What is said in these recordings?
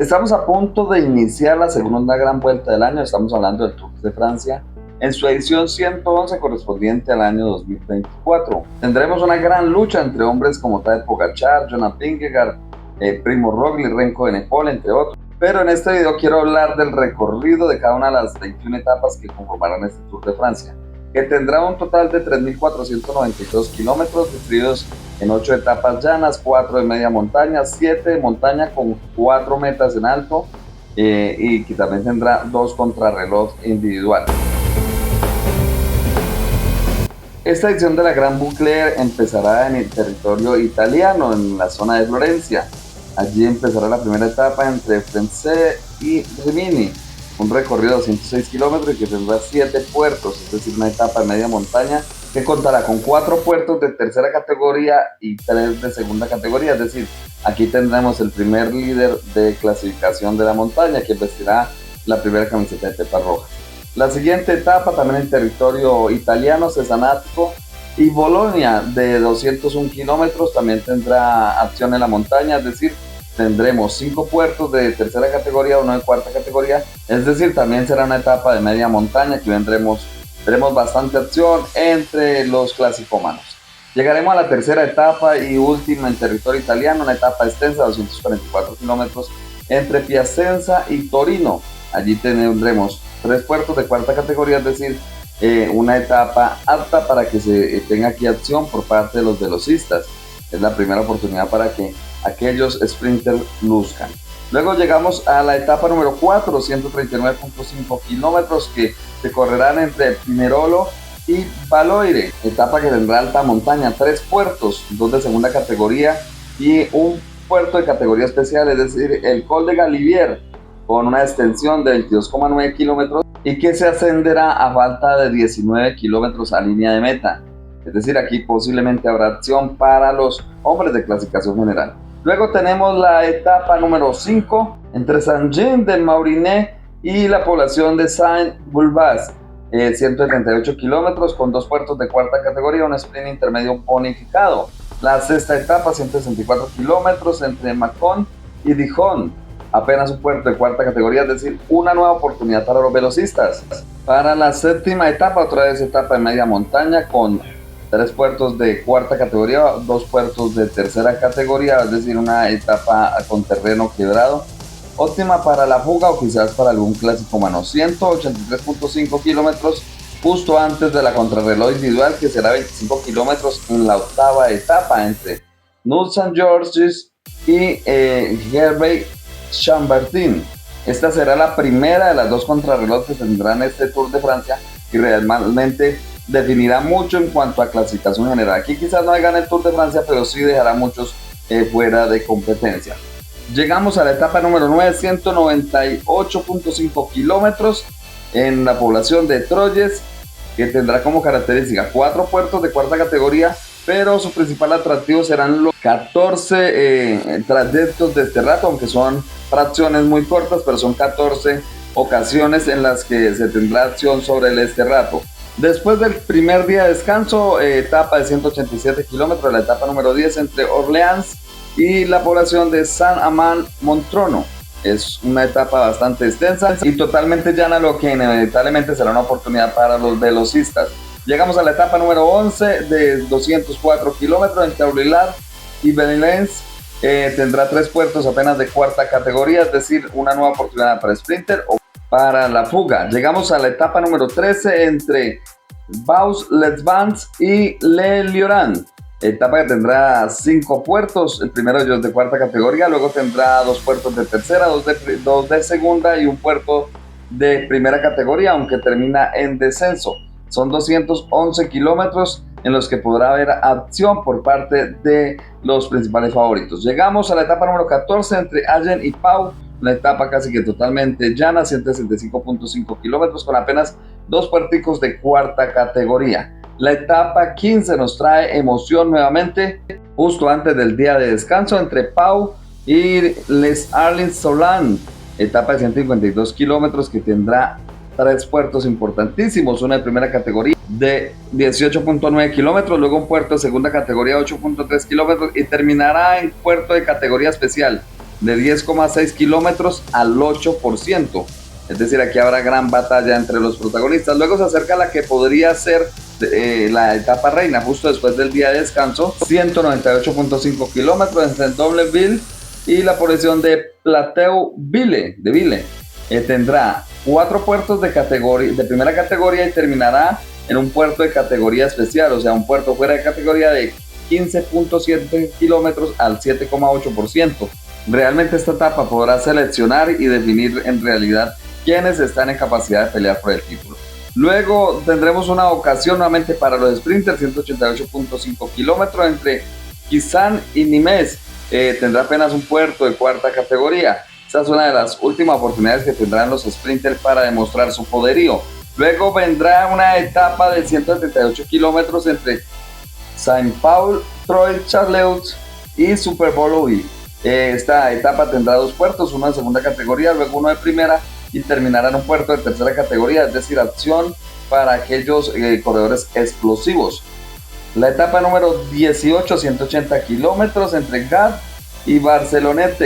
Estamos a punto de iniciar la segunda gran vuelta del año, estamos hablando del Tour de Francia, en su edición 111 correspondiente al año 2024. Tendremos una gran lucha entre hombres como Tadej Pogačar, Jonas Vingegaard, Primo Roglic, Renko Evenepoel, entre otros. Pero en este video quiero hablar del recorrido de cada una de las 21 etapas que conformarán este Tour de Francia, que tendrá un total de 3.492 kilómetros distribuidos en 8 etapas llanas, 4 de media montaña, 7 de montaña con 4 metas en alto y que también tendrá 2 contrarreloj individuales. Esta edición de la Gran Boucle empezará en el territorio italiano, en la zona de Florencia. Allí empezará la primera etapa entre Firenze y Rimini, un recorrido de 206 kilómetros y que tendrá 7 puertos, es decir, una etapa de media montaña que contará con 4 puertos de tercera categoría y 3 de segunda categoría, es decir, aquí tendremos el primer líder de clasificación de la montaña que vestirá la primera camiseta de Pepa Roja. La siguiente etapa, también en territorio italiano, Cesanatico y Bolonia, de 201 kilómetros, también tendrá acción en la montaña, es decir, tendremos 5 puertos de tercera categoría, 1 de cuarta categoría, es decir, también será una etapa de media montaña que veremos bastante acción entre los clasicomanos. Llegaremos a la tercera etapa y última en territorio italiano, una etapa extensa de 244 kilómetros entre Piacenza y Torino. Allí tendremos 3 puertos de cuarta categoría, es decir, una etapa apta para que se tenga aquí acción por parte de los velocistas. Es la primera oportunidad para que aquellos sprinters luzcan. Luego llegamos a la etapa número 4, 139.5 kilómetros que se correrán entre Pinerolo y Valoire, etapa que tendrá alta montaña, 3 puertos, 2 de segunda categoría y un puerto de categoría especial, es decir, el Col de Galibier, con una extensión de 22,9 kilómetros y que se ascenderá a falta de 19 kilómetros a línea de meta. Es decir, aquí posiblemente habrá acción para los hombres de clasificación general. Luego tenemos la etapa número 5 entre Saint-Jean-de-Maurienne y la población de Saint-Bulbaz, 138 kilómetros con 2 puertos de cuarta categoría, un sprint intermedio bonificado. La sexta etapa, 164 kilómetros entre Mâcon y Dijon, apenas un puerto de cuarta categoría, es decir, una nueva oportunidad para los velocistas. Para la séptima etapa, otra vez etapa de media montaña con 3 puertos de cuarta categoría, 2 puertos de tercera categoría, es decir, una etapa con terreno quebrado. Óptima para la fuga o quizás para algún clásico mano, 183.5 kilómetros justo antes de la contrarreloj individual, que será 25 kilómetros en la octava etapa entre Nules St. Georges y Gervais-Chambertin. Esta será la primera de las 2 contrarreloj que tendrán este Tour de Francia y realmente definirá mucho en cuanto a clasificación general. Aquí quizás no gane el Tour de Francia, pero sí dejará muchos fuera de competencia. Llegamos a la etapa número 9, 198.5 kilómetros en la población de Troyes, que tendrá como característica 4 puertos de cuarta categoría, pero su principal atractivo serán los 14 trayectos de este rato, aunque son fracciones muy cortas, pero son 14 ocasiones en las que se tendrá acción sobre el Esterrato. Después del primer día de descanso, etapa de 187 kilómetros, la etapa número 10 entre Orleans y la población de Saint-Amand-Montrond. Es una etapa bastante extensa y totalmente llana, lo que inevitablemente será una oportunidad para los velocistas. Llegamos a la etapa número 11 de 204 kilómetros entre Aurillac y Belens. Tendrá 3 puertos apenas de cuarta categoría, es decir, una nueva oportunidad para sprinter o para la fuga. Llegamos a la etapa número 13 entre Vaux-les-Vans y Le Lieuran, etapa que tendrá 5 puertos, el primero de ellos de cuarta categoría, luego tendrá 2 puertos de tercera, 2 de segunda y un puerto de primera categoría, aunque termina en descenso. Son 211 kilómetros en los que podrá haber acción por parte de los principales favoritos. Llegamos a la etapa número 14 entre Agen y Pau, una etapa casi que totalmente llana, 165.5 kilómetros con apenas 2 puerticos de cuarta categoría. La etapa 15 nos trae emoción nuevamente, justo antes del día de descanso entre Pau y Les Arlins-Solan, etapa de 152 kilómetros que tendrá 3 puertos importantísimos, una de primera categoría de 18.9 kilómetros, luego un puerto de segunda categoría de 8.3 kilómetros y terminará en puerto de categoría especial de 10,6 kilómetros al 8%. Es decir, aquí habrá gran batalla entre los protagonistas. Luego se acerca la que podría ser la etapa reina, justo después del día de descanso, 198,5 kilómetros entre Dobleville y la población de Plateau-Ville. Tendrá 4 puertos de primera categoría y terminará en un puerto de categoría especial, o sea, un puerto fuera de categoría de 15,7 kilómetros al 7,8%. Realmente esta etapa podrá seleccionar y definir en realidad quienes están en capacidad de pelear por el título. Luego tendremos una ocasión nuevamente para los sprinters, 188,5 kilómetros entre Kizan y Nimes. Tendrá apenas un puerto de cuarta categoría. Esta es una de las últimas oportunidades que tendrán los sprinters para demostrar su poderío. Luego vendrá una etapa de 178 kilómetros entre Saint-Paul, Troyes-Charleut y Super-Boulogne. Esta etapa tendrá 2 puertos, uno de segunda categoría, luego uno de primera, y terminará en un puerto de tercera categoría, es decir, acción para aquellos corredores explosivos. La etapa número 18, 180 kilómetros entre Gap y Barceloneta,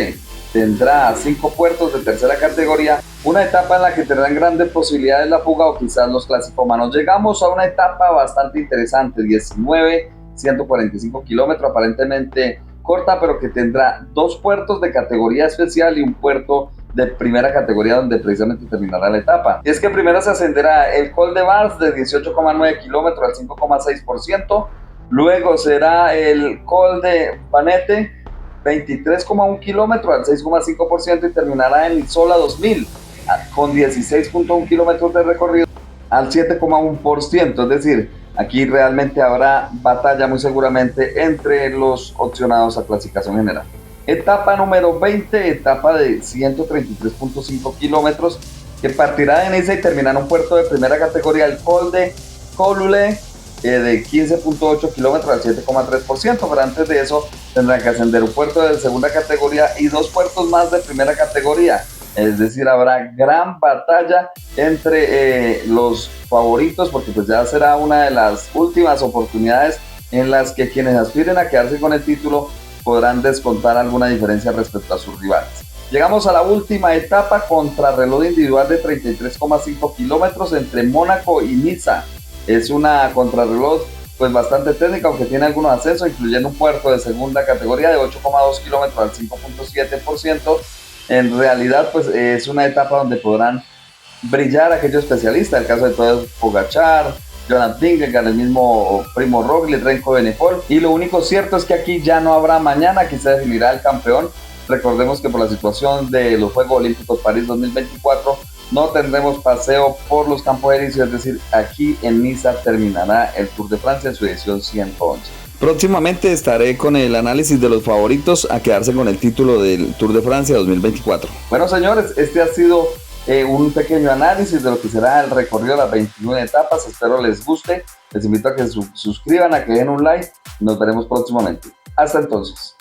tendrá 5 puertos de tercera categoría, una etapa en la que tendrán grandes posibilidades la fuga o quizás los clasicomanos. Llegamos a una etapa bastante interesante, 19, 145 kilómetros, aparentemente corta, pero que tendrá 2 puertos de categoría especial y un puerto de primera categoría donde precisamente terminará la etapa. Y es que primero se ascenderá el Col de Vars de 18,9 kilómetros al 5,6%, luego será el Col de Vanette 23,1 kilómetros al 6,5% y terminará en Isola 2000 con 16,1 kilómetros de recorrido al 7,1%, es decir, aquí realmente habrá batalla muy seguramente entre los opcionados a clasificación general. Etapa número 20, etapa de 133,5 kilómetros que partirá de Niza y terminará en un puerto de primera categoría, el Col de Colule, de 15,8 kilómetros al 7,3%, pero antes de eso tendrán que ascender un puerto de segunda categoría y 2 puertos más de primera categoría. Es decir, habrá gran batalla entre los favoritos, porque pues ya será una de las últimas oportunidades en las que quienes aspiren a quedarse con el título podrán descontar alguna diferencia respecto a sus rivales. Llegamos a la última etapa, contrarreloj individual de 33,5 kilómetros entre Mónaco y Niza. Es una contrarreloj pues bastante técnica, aunque tiene algunos ascensos, incluyendo un puerto de segunda categoría de 8,2 kilómetros al 5,7%. En realidad pues es una etapa donde podrán brillar aquellos especialistas, el caso de Tadej Pogačar, Jonathan Vingegaard, el mismo Primo Roglic, Remco Evenepoel, y lo único cierto es que aquí ya no habrá mañana, aquí se definirá el campeón. Recordemos que por la situación de los Juegos Olímpicos París 2024 no tendremos paseo por los Campos Elíseos, es decir, aquí en Niza terminará el Tour de Francia en su edición 111. Próximamente estaré con el análisis de los favoritos a quedarse con el título del Tour de Francia 2024. Bueno, señores, este ha sido un pequeño análisis de lo que será el recorrido de las 21 etapas. Espero les guste. Les invito a que suscriban, a que den un like. Nos veremos próximamente. Hasta entonces.